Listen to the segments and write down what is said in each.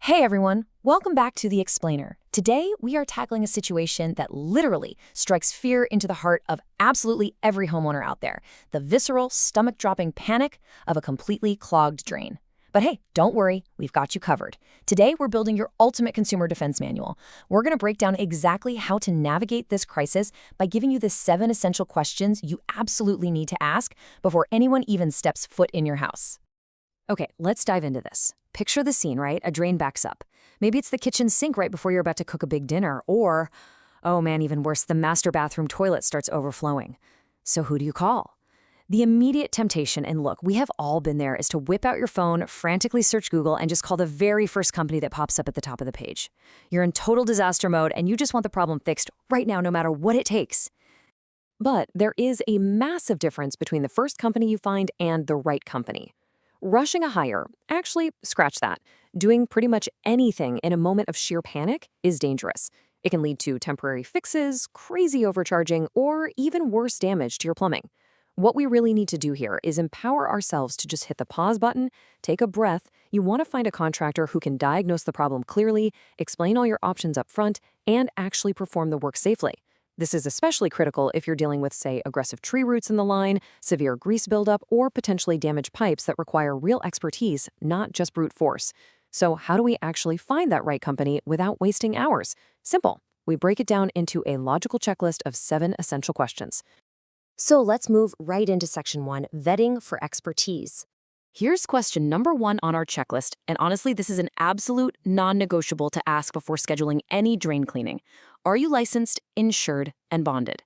Hey everyone, welcome back to The Explainer. Today, we are tackling a situation that literally strikes fear into the heart of absolutely every homeowner out there, the visceral, stomach-dropping panic of a completely clogged drain. But hey, don't worry, we've got you covered. Today, we're building your ultimate consumer defense manual. We're going to break down exactly how to navigate this crisis by giving you the 7 essential questions you absolutely need to ask before anyone even steps foot in your house. Okay, let's dive into this. Picture the scene, right? A drain backs up. Maybe it's the kitchen sink right before you're about to cook a big dinner, or, oh man, even worse, the master bathroom toilet starts overflowing. So who do you call? The immediate temptation, and look, we have all been there, is to whip out your phone, frantically search Google, and just call the very first company that pops up at the top of the page. You're in total disaster mode, and you just want the problem fixed right now, no matter what it takes. But there is a massive difference between the first company you find and the right company. Rushing a hire, actually, scratch that. Doing pretty much anything in a moment of sheer panic is dangerous. It can lead to temporary fixes, crazy overcharging, or even worse damage to your plumbing. What we really need to do here is empower ourselves to just hit the pause button, take a breath. You want to find a contractor who can diagnose the problem clearly, explain all your options up front, and actually perform the work safely. This is especially critical if you're dealing with, say, aggressive tree roots in the line, severe grease buildup, or potentially damaged pipes that require real expertise, not just brute force. So how do we actually find that right company without wasting hours? Simple. We break it down into a logical checklist of 7 essential questions. So let's move right into section 1, vetting for expertise. Here's question number 1 on our checklist, and honestly, this is an absolute non-negotiable to ask before scheduling any drain cleaning. Are you licensed, insured, and bonded?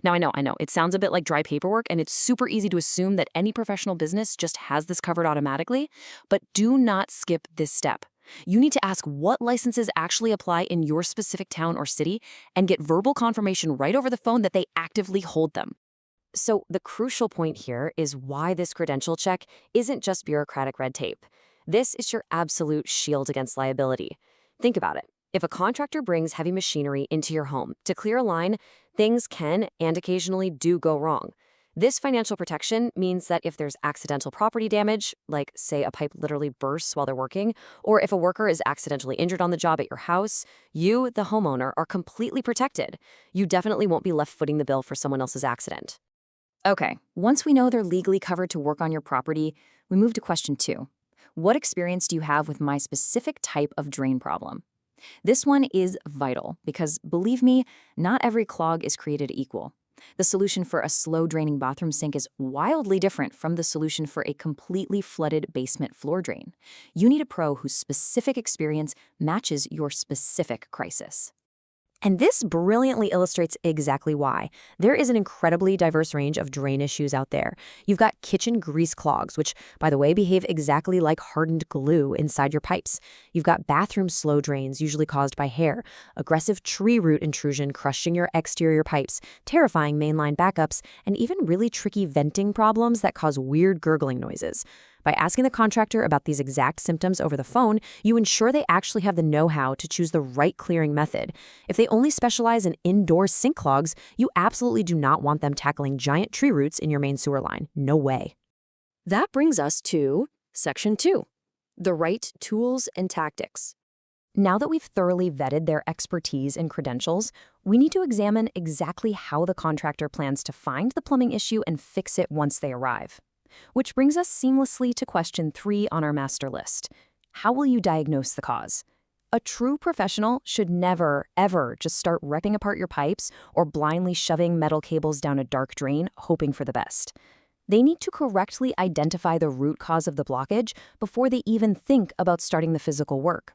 Now, I know, it sounds a bit like dry paperwork, and it's super easy to assume that any professional business just has this covered automatically, but do not skip this step. You need to ask what licenses actually apply in your specific town or city and get verbal confirmation right over the phone that they actively hold them. So the crucial point here is why this credential check isn't just bureaucratic red tape. This is your absolute shield against liability. Think about it. If a contractor brings heavy machinery into your home to clear a line, things can and occasionally do go wrong. This financial protection means that if there's accidental property damage, like say a pipe literally bursts while they're working, or if a worker is accidentally injured on the job at your house, you, the homeowner, are completely protected. You definitely won't be left footing the bill for someone else's accident. Okay, once we know they're legally covered to work on your property, we move to question 2. What experience do you have with my specific type of drain problem? This one is vital because, believe me, not every clog is created equal. The solution for a slow-draining bathroom sink is wildly different from the solution for a completely flooded basement floor drain. You need a pro whose specific experience matches your specific crisis. And this brilliantly illustrates exactly why. There is an incredibly diverse range of drain issues out there. You've got kitchen grease clogs, which, by the way, behave exactly like hardened glue inside your pipes. You've got bathroom slow drains, usually caused by hair, aggressive tree root intrusion crushing your exterior pipes, terrifying mainline backups, and even really tricky venting problems that cause weird gurgling noises. By asking the contractor about these exact symptoms over the phone, you ensure they actually have the know-how to choose the right clearing method. If they only specialize in indoor sink clogs, you absolutely do not want them tackling giant tree roots in your main sewer line. No way. That brings us to section 2, the right tools and tactics. Now that we've thoroughly vetted their expertise and credentials, we need to examine exactly how the contractor plans to find the plumbing issue and fix it once they arrive. Which brings us seamlessly to question 3 on our master list. How will you diagnose the cause? A true professional should never, ever just start ripping apart your pipes or blindly shoving metal cables down a dark drain, hoping for the best. They need to correctly identify the root cause of the blockage before they even think about starting the physical work.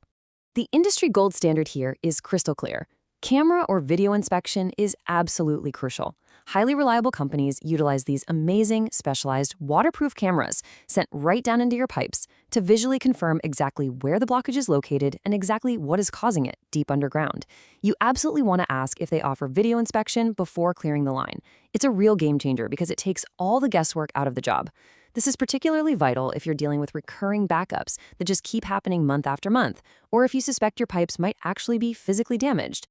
The industry gold standard here is crystal clear. Camera or video inspection is absolutely crucial. Highly reliable companies utilize these amazing, specialized, waterproof cameras sent right down into your pipes to visually confirm exactly where the blockage is located and exactly what is causing it deep underground. You absolutely want to ask if they offer video inspection before clearing the line. It's a real game changer because it takes all the guesswork out of the job. This is particularly vital if you're dealing with recurring backups that just keep happening month after month, or if you suspect your pipes might actually be physically damaged.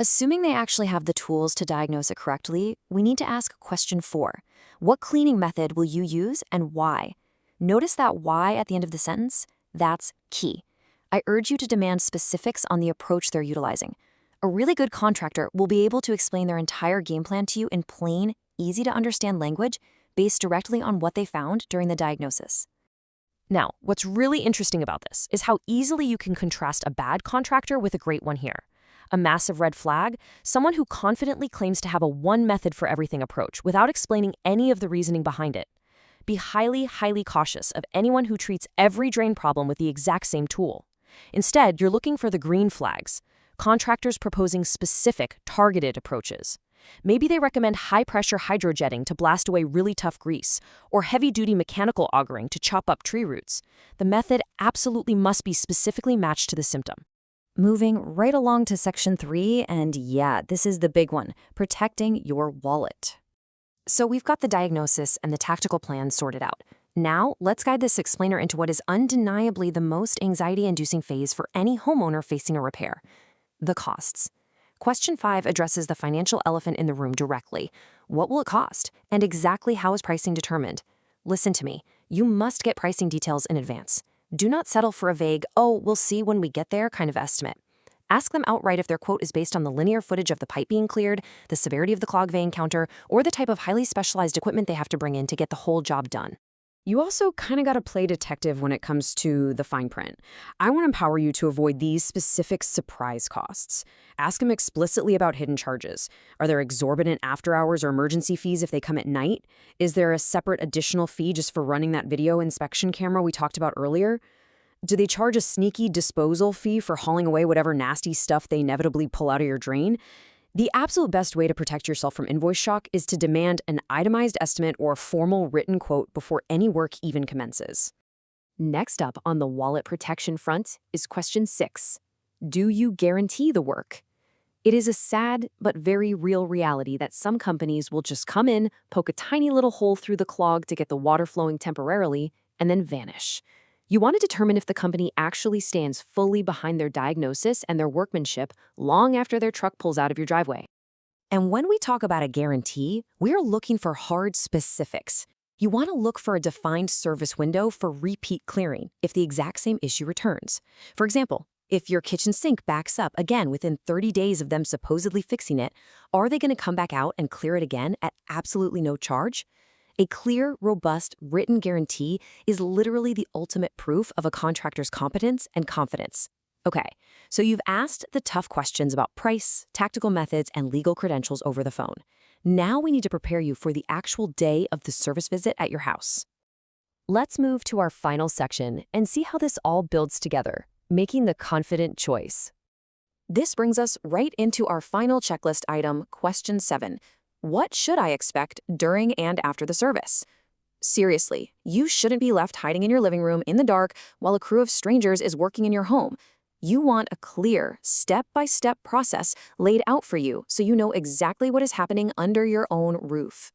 Assuming they actually have the tools to diagnose it correctly, we need to ask question 4. What cleaning method will you use and why? Notice that why at the end of the sentence? That's key. I urge you to demand specifics on the approach they're utilizing. A really good contractor will be able to explain their entire game plan to you in plain, easy-to-understand language based directly on what they found during the diagnosis. Now, what's really interesting about this is how easily you can contrast a bad contractor with a great one here. A massive red flag, someone who confidently claims to have a one-method-for-everything approach without explaining any of the reasoning behind it. Be highly, highly cautious of anyone who treats every drain problem with the exact same tool. Instead, you're looking for the green flags, contractors proposing specific, targeted approaches. Maybe they recommend high-pressure hydrojetting to blast away really tough grease, or heavy-duty mechanical augering to chop up tree roots. The method absolutely must be specifically matched to the symptom. Moving right along to Section 3, and yeah, this is the big one, protecting your wallet. So we've got the diagnosis and the tactical plan sorted out. Now, let's guide this explainer into what is undeniably the most anxiety-inducing phase for any homeowner facing a repair: the costs. Question 5 addresses the financial elephant in the room directly. What will it cost? And exactly how is pricing determined? Listen to me. You must get pricing details in advance. Do not settle for a vague, "oh, we'll see when we get there" kind of estimate. Ask them outright if their quote is based on the linear footage of the pipe being cleared, the severity of the clog vein counter, or the type of highly specialized equipment they have to bring in to get the whole job done. You also kind of got to play detective when it comes to the fine print. I want to empower you to avoid these specific surprise costs. Ask them explicitly about hidden charges. Are there exorbitant after-hours or emergency fees if they come at night? Is there a separate additional fee just for running that video inspection camera we talked about earlier? Do they charge a sneaky disposal fee for hauling away whatever nasty stuff they inevitably pull out of your drain? The absolute best way to protect yourself from invoice shock is to demand an itemized estimate or formal written quote before any work even commences. Next up on the wallet protection front is question 6. Do you guarantee the work? It is a sad but very real reality that some companies will just come in, poke a tiny little hole through the clog to get the water flowing temporarily, and then vanish. You want to determine if the company actually stands fully behind their diagnosis and their workmanship long after their truck pulls out of your driveway. And when we talk about a guarantee, we're looking for hard specifics. You want to look for a defined service window for repeat clearing if the exact same issue returns. For example, if your kitchen sink backs up again within 30 days of them supposedly fixing it, are they going to come back out and clear it again at absolutely no charge? A clear, robust, written guarantee is literally the ultimate proof of a contractor's competence and confidence. Okay, so you've asked the tough questions about price, tactical methods, and legal credentials over the phone. Now we need to prepare you for the actual day of the service visit at your house. Let's move to our final section and see how this all builds together, making the confident choice. This brings us right into our final checklist item, question 7. What should I expect during and after the service? Seriously, you shouldn't be left hiding in your living room in the dark while a crew of strangers is working in your home. You want a clear, step-by-step process laid out for you so you know exactly what is happening under your own roof.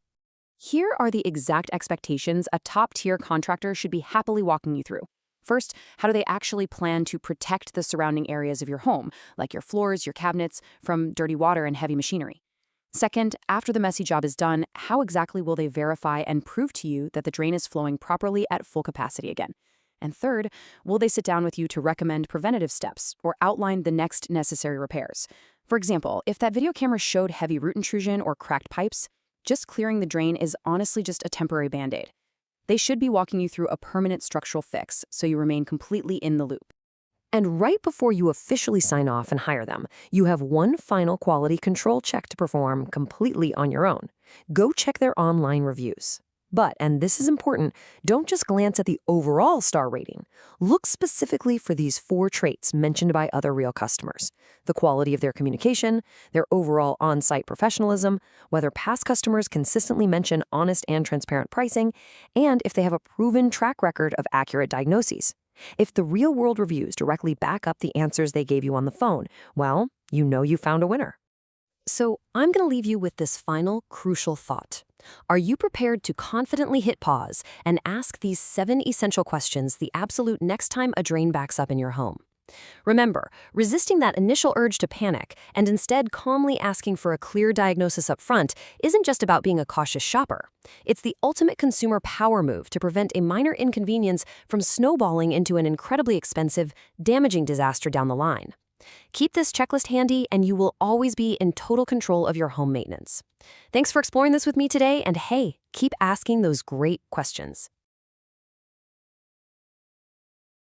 Here are the exact expectations a top-tier contractor should be happily walking you through. First, how do they actually plan to protect the surrounding areas of your home, like your floors, your cabinets, from dirty water and heavy machinery? Second, after the messy job is done, how exactly will they verify and prove to you that the drain is flowing properly at full capacity again? And third, will they sit down with you to recommend preventative steps or outline the next necessary repairs? For example, if that video camera showed heavy root intrusion or cracked pipes, just clearing the drain is honestly just a temporary band-aid. They should be walking you through a permanent structural fix so you remain completely in the loop. And right before you officially sign off and hire them, you have one final quality control check to perform completely on your own. Go check their online reviews. But, and this is important, don't just glance at the overall star rating. Look specifically for these 4 traits mentioned by other real customers: the quality of their communication, their overall on-site professionalism, whether past customers consistently mention honest and transparent pricing, and if they have a proven track record of accurate diagnoses. If the real-world reviews directly back up the answers they gave you on the phone, well, you know you found a winner. So I'm going to leave you with this final crucial thought. Are you prepared to confidently hit pause and ask these 7 essential questions the absolute next time a drain backs up in your home? Remember, resisting that initial urge to panic and instead calmly asking for a clear diagnosis up front isn't just about being a cautious shopper. It's the ultimate consumer power move to prevent a minor inconvenience from snowballing into an incredibly expensive, damaging disaster down the line. Keep this checklist handy and you will always be in total control of your home maintenance. Thanks for exploring this with me today, and hey, keep asking those great questions.